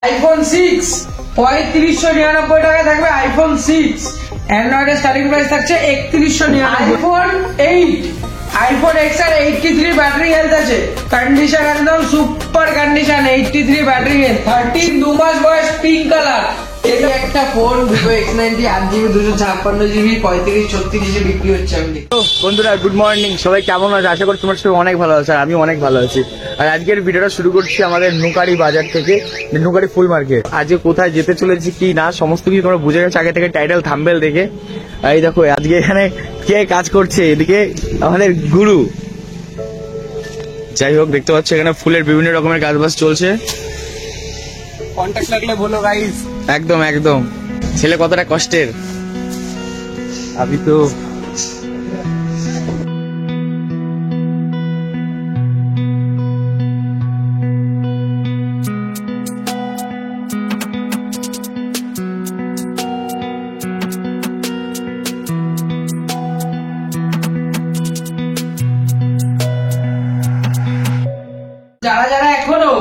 IPhone 6 3599 টাকায় থাকবে। IPhone 6 অ্যান্ড্রয়েডের starting price থাকছে 3199। IPhone 8 iPhone XR 83 battery health আছে, কন্ডিশন একদম সুপার কন্ডিশন। 83 ব্যাটারি হেলথ, 13 2 মাস বয়স, পিঙ্ক কালার। এই একটা phone Vivo X90 8GB 256GB 35-36 বিক্রি হচ্ছে। আমি বন্ধুরা গুড মর্নিং, সবাই কেমন আছে? আশা করি তোমার সবাই অনেক ভালো আছে, আর আমি অনেক ভালো আছি। আর আজকের ভিডিওটা শুরু করছি আমাদের নুকারি বাজার থেকে, নুকারি ফুল মার্কেট। আজকে কোথায় যেতে চলেছি কি না সমস্ত কিছু তোমরা বুঝে গেছো আগে থেকে টাইটেল থাম্বনেল দেখে। এই দেখো আজকে এখানে কে কাজ করছে, এদিকে আমাদের গুরু। যাই হোক, দেখতে পাচ্ছ এখানে ফুলের বিভিন্ন রকমের কাজ বাজ চলছে। কন্টাক্ট লাগলে বলো গাইস। একদম একদম, ছেলে কতটা কষ্টের। আমি তো যারা যারা এখনো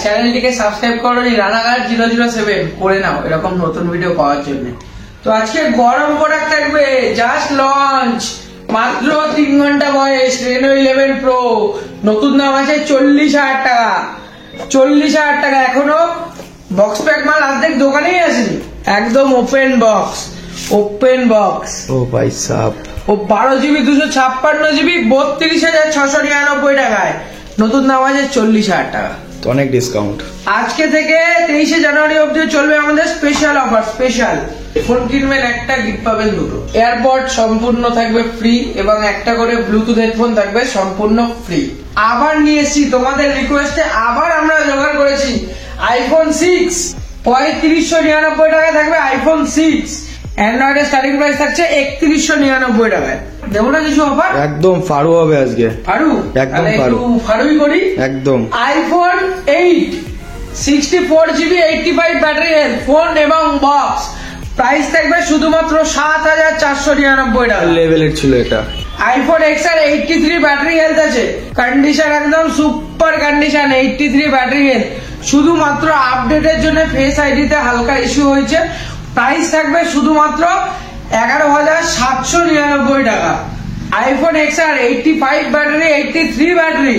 চ্যানেলটিকে সাবস্ক্রাইব করোনি, রানাঘাট 007 করে নাও এরকম নতুন ভিডিও পাওয়ার জন্য। তো আজকে গরম প্রোডাক্ট থাকবে, জাস্ট লঞ্চ, মাত্র 3 ঘন্টা বয়স, Reno 11 Pro, নতুন দাম আছে 40,000 টাকা। 40,000 টাকা, এখনো বক্স প্যাক মাল অর্ধেক দোকানেই আসেনি, একদম ওপেন বক্স। ওপেন বক্স ও ভাই সাব, ও 12GB 256GB 32,699 টাকায়, নতুন দাম আছে 40,000 টাকা। অনেক ডিসকাউন্ট। আজকে থেকে 23 জানুয়ারি অবধি চলবে আমাদের স্পেশাল অফার। স্পেশাল ফোন কিনবেন একটা গিফট পাবেন দুটো, এয়ারপড সম্পূর্ণ থাকবে ফ্রি, এবং একটা করে ব্লুটুথ হেডফোন থাকবে সম্পূর্ণ ফ্রি। আবার নিয়ে এসেছি তোমাদের রিকোয়েস্টে, আবার আমরা জোগাড় করেছি আইফোন 6 3599 টাকায় থাকবে। আইফোন 6 অ্যান্ড্রয়েডের স্টার্টিং প্রাইস থাকছে 3199 টাকায়। দেবো না কিছু অফার? একদম ফাড়ু হবে আজকে। ফাড়ু? একদম ফাড়ু। ফাড়ুই করি একদম। IPhone 8 64GB 85 battery health, phone এবং বক্স, প্রাইস থাকবে শুধুমাত্র 7,499 টাকা। লেভেলের ছিল এটা। আইফোন এক্সআর 83 ব্যাটারি হেলথ আছে, কন্ডিশন একদম সুপার কন্ডিশন। 83 ব্যাটারি হেলথ, শুধুমাত্র আপডেটের জন্য ফেস আইডিতে হালকা ইস্যু হয়েছে, প্রাইস থাকবে শুধুমাত্র 11,799 টাকা। IPhone XR 85 battery 83 battery,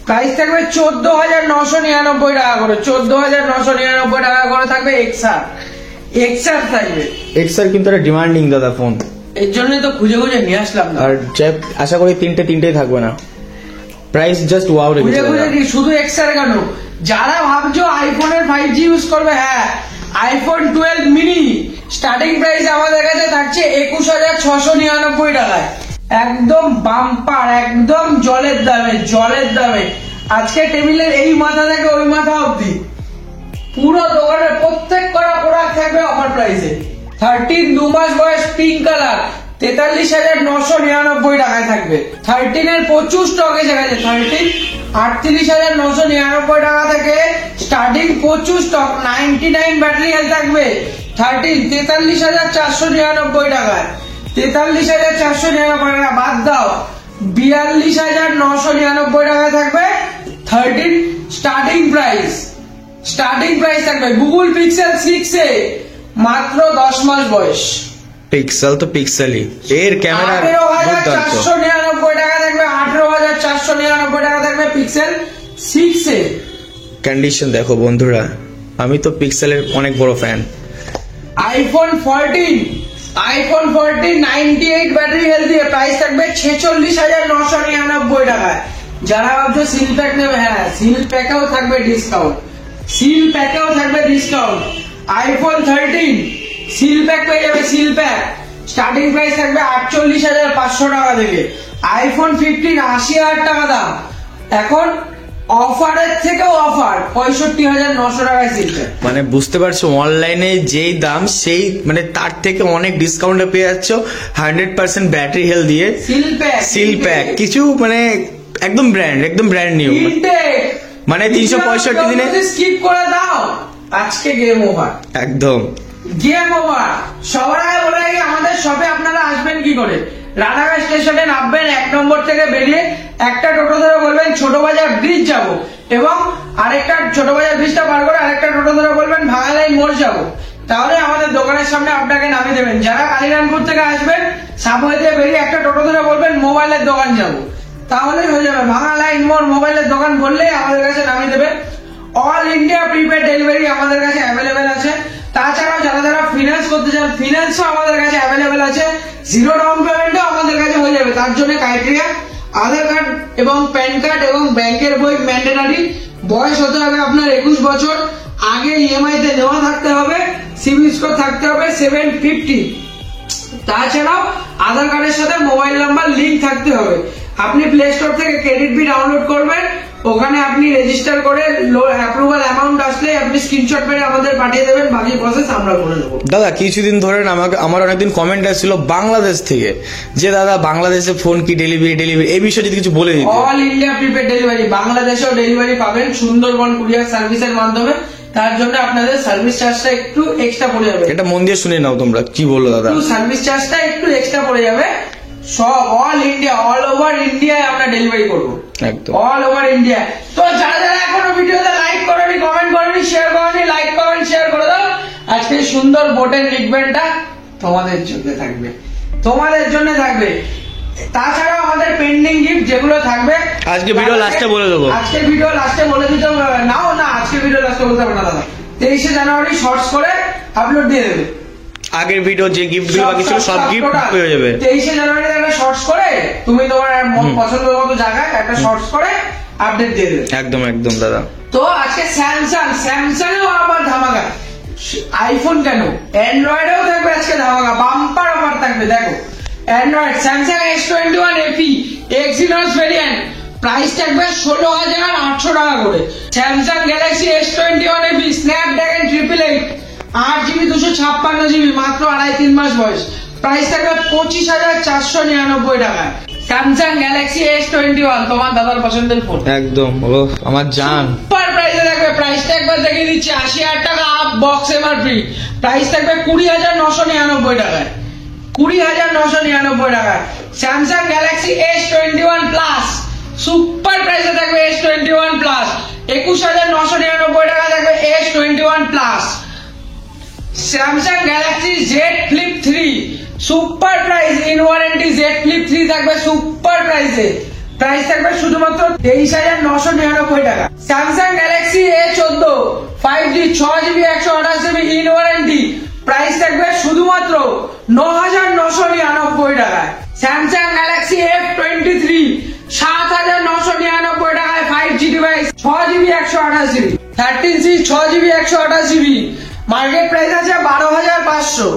price থাকবে 14,999 টাকা করে। 14,999 টাকা করে থাকবে এক্সআর। এক্সআর থাকবে। এক্সআর কিন্তু একটা ডিমান্ডিং দাদা ফোন, এর জন্যই তো খুঁজে খুঁজে নিয়ে আসলাম। আর আশা করি তিনটেই থাকবে না, প্রাইস জাস্ট ওয়াও রেখেছে। খুঁজে খুঁজে শুধু এক্সআর কেন, যারা ভাবছো আইফোনের 5G ইউজ করবে, আইফোন 12 মিনি স্টার্টিং প্রাইস আমাদের কাছে থাকছে 21,699 টাকায়, একদম বাম্পার, একদম জলের দামে। আজকে টেবিলের এই মাথা থেকে ওই মাথা অবধি পুরো দোকানের প্রত্যেক করা প্রোডাক্ট থাকবে অফার প্রাইসে। 13 2 মাস বয়স, পিঙ্ক কালার, 43,999 টাকায় থাকবে। 13 এর প্রচুর স্টক এসে গেছে। 13 38,999 টাকা থেকে স্টার্টিং, প্রচুর স্টক। 99 ব্যাটারি হেলথ থাকবে। 13 43,499 টাকায়। 43,499 টাকা বাদ দাও, 42,999 টাকায় থাকবে 13 স্টার্টিং প্রাইস থাকবে। গুগল পিক্সেল 6 এ মাত্র 10 মাস বয়স, পিক্সেল তো পিক্সেলই, এর ক্যামেরা 18,499 টাকা থাকবে। 18,499 টাকা থাকবে পিক্সেল 6 এ। কন্ডিশন দেখো বন্ধুরা, আমি তো পিক্সেলের অনেক বড় ফ্যান। আইফোন 14 98 ব্যাটারি হেলথ দিয়ে প্রাইস থাকবে 46,999 টাকায়। যারা ভাবছো সিল প্যাক নেবে, সিল প্যাকেও থাকবে ডিসকাউন্ট। আইফোন 13 সিল প্যাক পেয়ে যাবে। সিল প্যাক স্টার্টিং প্রাইস থাকবে 48,500 টাকা থেকে। আইফোন 15 80,000 টাকা দাম, এখন অফারের থেকেও অফার 65,900 টাকায় সিল প্যাক। মানে বুঝতে পারছো, অনলাইনে যেই দাম সেই মানে তার থেকে অনেক ডিসকাউন্টে পেয়ে যাচ্ছ 100% ব্যাটারি হেলথ দিয়ে। সিল প্যাক কিছু মানে একদম ব্র্যান্ড নিউ, মানে 365 দিনে স্কিপ করে দাও, আজকে গেম ওভার। একদম গেম ওভার। সবার আগে বলে রাখি, আমাদের শপে আপনারা আসবেন কি করে। রানাঘাট স্টেশনে নামবেন, 1 নম্বর থেকে বেরিয়ে একটা টোটো ধরে বলবেন ছোট বাজার ব্রিজ যাবো, এবং আরেকটা ছোট বাজার ব্রিজটা পার করে আরেকটা টোটো ধরে মোড় যাবো, তাহলে আমাদের দোকানের সামনে আপনাকে নামিয়ে দেবেন। যারা কালিরামপুর থেকে আসবেন, সাবওয়ে দিয়ে বেরিয়ে একটা টোটো ধরে বলবেন মোবাইলের দোকান যাবো, তাহলেই হয়ে যাবে। ভাঙা লাইন মোড় মোবাইলের দোকান বললেই আমাদের কাছে নামিয়ে দেবে। অল ইন্ডিয়া প্রিপেড ডেলিভারি আমাদের কাছে অ্যাভেলেবেল আছে। তাছাড়াও যারা ফিনান্স করতে চান, ফিনান্সও আমাদের কাছে অ্যাভেলেবেল আছে। জিরো ডাউন পেমেন্টও আমাদের কাছে হয়ে যাবে। তার জন্য ক্রাইটেরিয়া আধার কার্ড এবং প্যান কার্ড এবং ব্যাংকের বই ম্যান্ডেটরি। বয়স হতে হবে আপনার 21 বছর। আগে ইএমআই তে নেওয়া থাকতে হবে। সিবিল স্কোর থাকতে হবে 750। তাছাড়াও আধার কার্ডের সাথে মোবাইল নাম্বার লিংক থাকতে হবে। আপনি প্লে স্টোর থেকে ক্রেডিট বি ডাউনলোড করবেন, ওখানে আপনি রেজিস্টার করে অ্যাপ্রুভাল অ্যামাউন্ট আসলে আপনি স্ক্রিনশট মেরে আমাদের পাঠিয়ে দেবেন, বাকি প্রসেস আমরা করে নেবো। দাদা কিছুদিন ধরে আমার অনেকদিন কমেন্ট আসছিল বাংলাদেশ থেকে, যে দাদা বাংলাদেশে ফোন কি ডেলিভারি এই বিষয়ে যদি কিছু বলে দিতে। অল ইন্ডিয়া প্রিপেড ডেলিভারি, বাংলাদেশেও ডেলিভারি পাবেন সুন্দরবন কুরিয়ার সার্ভিসের মাধ্যমে। তার জন্য আপনাদের সার্ভিস চার্জটা একটু এক্সট্রা পড়ে যাবে। এটা মন দিয়ে শুনে নাও তোমরা, কি বললো দাদা? সার্ভিস চার্জটা একটু এক্সট্রা পড়ে যাবে। সব অল ইন্ডিয়া, অল ওভার ইন্ডিয়ায় আমরা ডেলিভারি করবো, একদম অল ওভার ইন্ডিয়া। তো যারা এখনো ভিডিওতে লাইক করেনি, কমেন্ট করেনি, শেয়ার করেনি, লাইক কমেন্ট শেয়ার করে দাও। আজকে সুন্দর বোটের রিকবেন্টটা তোমাদের জন্য থাকবে, তোমাদের জন্য থাকবে। তাছাড়াও আমাদের পেন্ডিং গিফট যেগুলো থাকবে আজকে ভিডিও লাস্টে বলে দেবো। আজকে ভিডিও লাস্টে বলে দিতে নাও না, আজকে ভিডিও লাস্টে বলতে হবে না দাদা। 23শে জানুয়ারি শর্টস করে আপলোড দিয়ে দেবে। আগের ভিডিও যে গিফট গুলো বাকি ছিল সব গিফট হয়ে যাবে। 23শে জানুয়ারি একটা শর্টস করে তুমি তোমার পছন্দের মতো জায়গায় একটা শর্টস করে আপডেট দিয়ে দেবে। একদম একদম দাদা। তো আজকে স্যামসাং এও আবার ধামাকা। আইফোন কেন, অ্যান্ড্রয়েডেও থাকবে আজকে ধামাকা, বাম্পার অফার থাকবে। দেখো Android Samsung S21 FE Exynos variant, price থাকবে 16,800 টাকা করে। Samsung Galaxy S21 FE Snapdragon 888 8GB 256GB, মাত্র 2.5-3 মাস বয়স, প্রাইস থাকবে 25,499 টাকা। স্যামসাং গ্যালাক্সি S21 তোমার দাদার পছন্দের ফোন, একদম আমার জান। সুপার প্রাইসে থাকবে। প্রাইসটা একবার দেখিয়ে দিচ্ছি, 80,000 টাকা আপ বক্স এমআরপি, প্রাইস থাকবে 20,999 টাকায়, 20,999 টাকায়। Samsung Galaxy S21 plus super প্রাইসে থাকবে S21 প্লাস, 21,999 টাকা থাকবে S21 plus. Samsung Galaxy Z Flip 3 super price, in warranty Z Flip 3 থাকবে সুপার প্রাইসে, প্রাইস থাকবে শুধুমাত্র 23,999 টাকা। Samsung Galaxy A14 5G 6GB 128GB in warranty, price থাকবে শুধুমাত্র 9,999 টাকায়। স্যামসাং গ্যালাক্সি F23 7,999 টাকায় 5G device, 6GB 128GB 13C 6GB 128GB, market price আছে 12,500।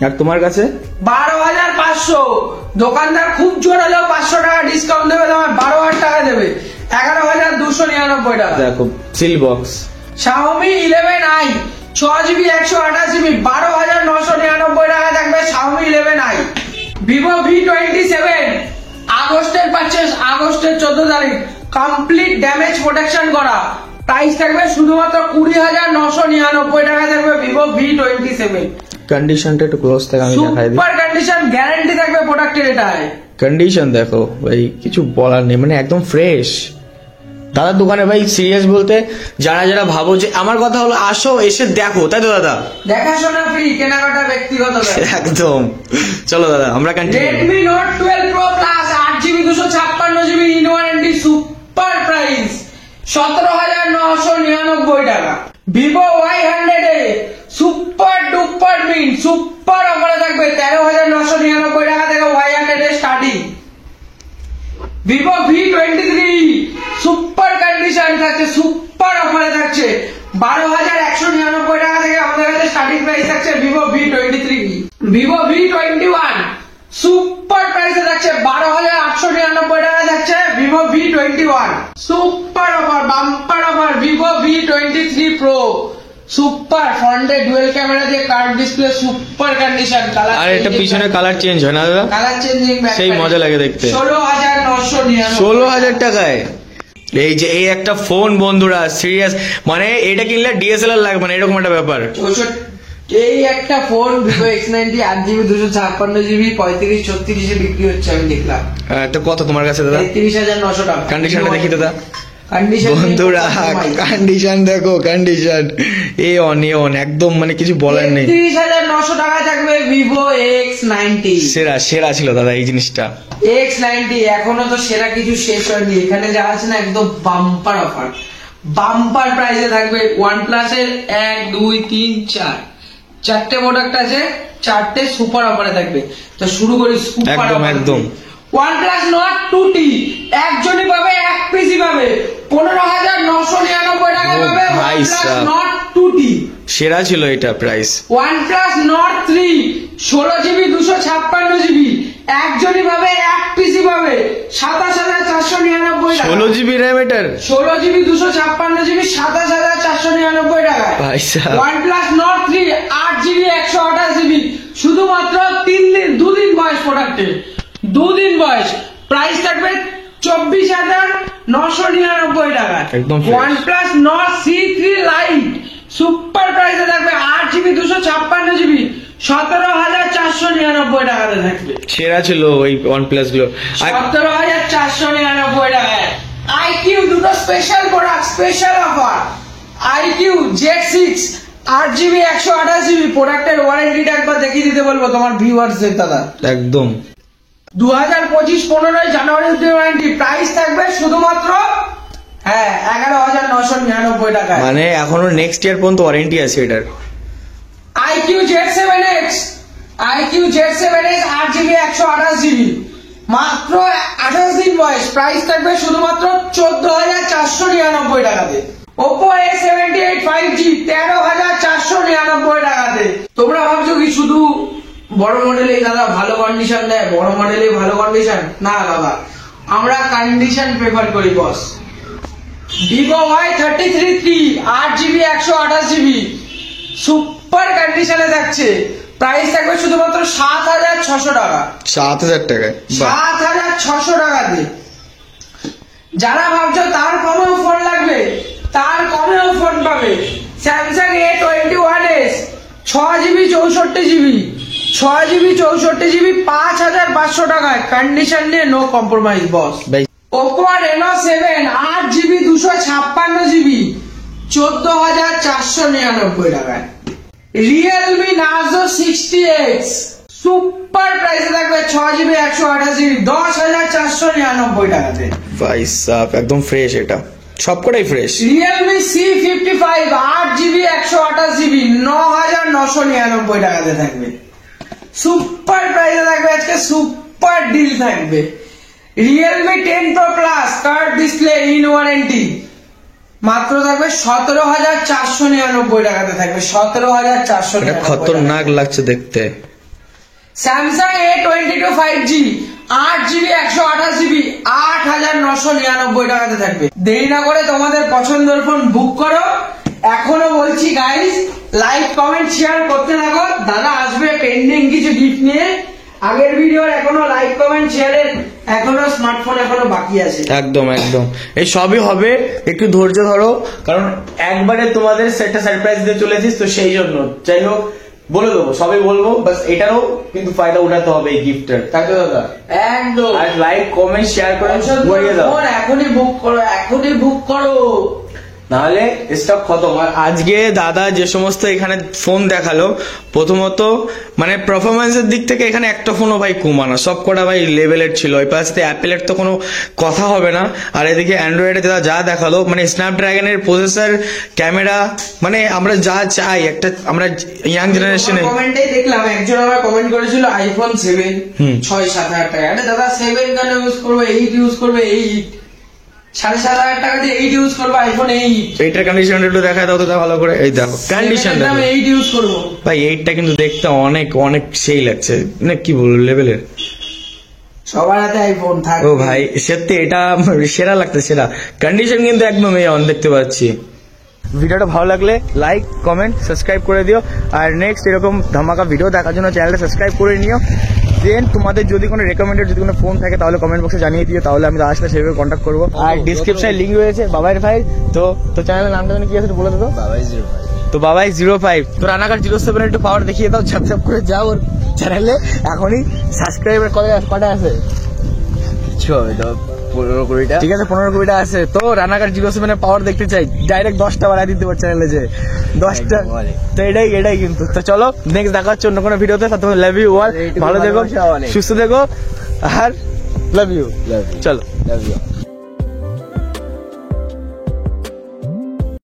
আর তোমার কাছে 12,500। দোকানদার খুব জোর হলেও 500 টাকা ডিসকাউন্ট দেবে, তোমার 12,000 টাকা দেবে, 11,299 টাকা। দেখো seal box Xiaomi 11i 6GB 128GB 12,999 টাকা থাকবে Xiaomi 11i। Vivo V27 আগস্টের পারচেস, আগস্টের 14 তারিখ, কমপ্লিট ড্যামেজ প্রোটেকশন করা, প্রাইস থাকবে শুধুমাত্র 20,999 টাকা থাকবে Vivo V27। কন্ডিশনটা একটু ক্লোজ থাকে, আমি দেখাই দিই। সুপার কন্ডিশন, গ্যারান্টি থাকবে প্রোডাক্টের এটায়। কন্ডিশন দেখো ভাই, কিছু বলার নেই, মানে একদম ফ্রেশ। দাদার দোকানে ভাই সিরিয়াস বলতে যারা ভাবো যে আমার কথা হলো আসো এসে দেখো, তাই তো দাদা? দেখাশোনা ফ্রি, কেনাকাটা ব্যক্তিগত ব্যাপার। একদম। চলো দাদা আমরা continue. Redmi Note 12 Pro Plus 8GB 256GB in warranty, super price 17,999 টাকা। Vivo Y100 super duper mint super অফারে থাকবে 13,999 টাকা থেকে Y100 starting. Vivo V23 super condition থাকছে, সুপার অফারে থাকছে 12,199 টাকা থেকে আমাদের কাছে স্টার্টিং প্রাইস থাকছে Vivo V23। Vivo V21 super প্রাইসে থাকছে 12,899 টাকা থাকছে Vivo V21, super offer, bumper offer. Vivo V23 Pro super, ফ্রন্টে ডুয়েল ক্যামেরা দিয়ে curve display, super condition, colour. আর এটা পিছনে কালার চেঞ্জ হয় না দাদা? কালার চেঞ্জিং, সেই মজা লাগে দেখতে। 16,999 16,000 টাকায় এই যে এই একটা ফোন বন্ধুরা, সিরিয়াস মানে এটা কিনলে ডিএসএলআর লাগবে না, এরকম একটা ব্যাপার। এই একটা phone Vivo X90 8GB 256GB 35-36 বিক্রি হচ্ছে, আমি দেখলাম। তো কত তোমার কাছে দাদা? 33,900 টাকা। কন্ডিশনটা দেখি দাদা। কন্ডিশন বন্ধুরা কন্ডিশন দেখো, কন্ডিশন এ অন একদম মানে কিছু বলার নেই। 33,900 টাকায় থাকবে ভিভো X90। সেরা ছিল দাদা এই জিনিসটা। X90 এখনো তো সেরা কিছু শেষ হয়নি, এখানে যা আছে না একদম বাম্পার অফার, বাম্পার প্রাইসে থাকবে। OnePlus এর 1 2 3 4 চারটে প্রোডাক্ট আছে, চারটে সুপার অফারে থাকবে। তো শুরু করি সুপার অফার একদম। OnePlus Nord 2T একজনই পাবে, এক পিসি পাবে 15,999 টাকা পাবে OnePlus Nord 2T। সেরা ছিল এটা price. OnePlus Nord 3 16GB 256GB একজনই পাবে, এক পিসি পাবে 27,499 টাকা। 16GB RAM এটার, 16GB 256GB 27,499 টাকা ভাই সাহেব। OnePlus Nord 3 8GB 128GB শুধুমাত্র 2 দিন বয়স প্রোডাক্টের, 2 দিন বয়স, প্রাইস থাকবে 24,999 টাকা। একদম fresh। OnePlus Nord C3 Lite super প্রাইসে থাকবে 8GB 256GB 17,499 টাকাতে থাকবে। সেরা ছিল ওই OnePlus গুলো। 17,499 টাকায়। IQ দুটো special product, special offer. IQ Z6 8GB 128GB প্রোডাক্টের ওয়ারেন্টিটা একবার দেখিয়ে দিতে বলবো তোমার ভিউয়ার্সদের দাদা। একদম 2025 15 জানুয়ারি অবধি ওয়ারেন্টি, প্রাইস থাকবে শুধুমাত্র 11,999 টাকায়। মানে এখনো নেক্সট ইয়ার পর্যন্ত ওয়ারেন্টি আছে এটার। IQ Z7X 8GB 128GB মাত্র 28 দিন বয়স, প্রাইস থাকবে শুধুমাত্র 14,499 টাকাতে। Oppo A78 5G 13,499 টাকাতে। তোমরা ভাবছো কি শুধু বড় মডেলে দাদা ভালো কন্ডিশন দেয়, বড় মডেলে ভালো কন্ডিশন? না দাদা, আমরা কন্ডিশন প্রেফার করি বস। Vivo Y33T 8GB 128GB super কন্ডিশনে থাকছে, প্রাইস থাকবে শুধুমাত্র 7,600 টাকা। 7,000 টাকায়? 7,600 টাকাতে। যারা ভাবছো তার কমেও ফোন লাগবে, তার কমেও ফোন পাবে। Samsung A21s 6GB 64GB 6GB 64GB 5,500 টাকায়, কন্ডিশন নিয়ে নো কম্প্রোমাইজ বস। Oppo Reno 7 8GB 256GB 14,499 টাকায়। Realme Narzo 60X সুপার প্রাইসে থাকবে 6GB 128GB 10,499 টাকাতে। ভাই সাহেব একদম ফ্রেশ, এটা সবকটাই fresh. Realme C55 8GB 128GB 9,999 টাকাতে থাকবে। সুপার প্রাইসে থাকবে, আজকে সুপার ডিল থাকবে। Realme 10 Pro Plus curve display in warranty মাত্র থাকবে 17,499 টাকাতে থাকবে। 17,499 খতরনাক লাগছে দেখতে। Samsung A22 5G 8GB 128GB 8,999 টাকাতে থাকবে। দেরি না করে তোমাদের পছন্দের ফোন বুক করো। এখনো বলছি গাইস, লাইক কমেন্ট শেয়ার করতে থাকো। দাদা আসবে পেন্ডিং কিছু গিফট নিয়ে। আগের ভিডিওর এখনো লাইক কমেন্ট শেয়ারের এখনো স্মার্টফোন এখনো বাকি আছে। একদম একদম এই সবই হবে, একটু ধৈর্য ধরো, কারণ একবারে তোমাদের সেটটা সারপ্রাইজ দিয়ে চলেছিস তো সেই জন্য। যাই হোক বলে দেবো, সবই বলবো, বাস এটারও কিন্তু ফায়দা উঠাতে হবে এই গিফটের, তাই তো দাদা? একদম। আর লাইক কমেন্ট শেয়ার করে ভরিয়ে দাও। এখনই বুক করো, এখনই বুক করো, নাহলে স্টক খতম। আর আজকে দাদা যে সমস্ত এখানে ফোন দেখালো, প্রথমত মানে পারফরমেন্সের দিক থেকে এখানে একটা ফোনও ভাই কমানো, সব কটা ভাই লেভেলের ছিল। ওই পাশে অ্যাপেলের তো কোনো কথা হবে না। আর এদিকে অ্যান্ড্রয়েডে দাদা যা দেখালো, মানে স্ন্যাপড্রাগনের প্রসেসর, ক্যামেরা, মানে আমরা যা চাই একটা, আমরা ইয়াং জেনারেশনে। কমেন্টেই দেখলাম একজন আমার কমেন্ট করেছিল iPhone 7 6-7 হাজার টাকা। আরে দাদা 7 কেন ইউজ করবে, 8 ইউজ করবে, 8 7,500 টাকা দিয়ে 8 ইউজ করবো, iPhone 8। এইটার কন্ডিশন একটু দেখা দাও তো ভালো করে। এই দেখো কন্ডিশন দেখো 8 ইউজ করবো ভাই। 8টা কিন্তু দেখতে অনেক অনেক সেই লাগছে, মানে কি বলবো লেভেলের। সবার হাতে আইফোন থাকে। ও ভাই সত্যি এটা সেরা লাগছে, সেরা কন্ডিশন কিন্তু একদম এই অন দেখতে পাচ্ছি। ভিডিওটা ভালো লাগলে লাইক কমেন্ট সাবস্ক্রাইব করে দিও। আর নেক্সট এরকম ধামাকা ভিডিও দেখার জন্য চ্যানেলটা সাবস্ক্রাইব করে নিও। দেন তোমাদের যদি কোনো রেকমেন্ডেড যদি কোনো ফোন থাকে তাহলে কমেন্ট বক্সে জানিয়ে দিও, তাহলে আমি আসলে সেভাবে কন্ট্যাক্ট করবো। আর ডিসক্রিপশনে লিঙ্ক রয়েছে বাবাইর ভাই। তো চ্যানেলের নামটা কি আছে বলে দেবো? তো বাবাই 05। তো রানাঘাট 07 একটু পাওয়ার দেখিয়ে দাও, সাবস্ক্রাইব করে যাও ওর চ্যানেলে। এখনই সাবস্ক্রাইবার কটা আছে? কিছু হবে তো 15-20টা, ঠিক আছে 15-20টা আছে। তো রানাঘাট 07 এর পাওয়ার দেখতে চাই, ডাইরেক্ট 10টা বাড়াই দিতে পারছে চ্যানেলে যে 10টা। তো এটাই কিন্তু। তো চলো নেক্সট দেখা হচ্ছে অন্য কোনো ভিডিওতে। ততক্ষণ লাভ ইউ অল, ভালো থেকো, সুস্থ থেকো, আর লাভ ইউ। চলো।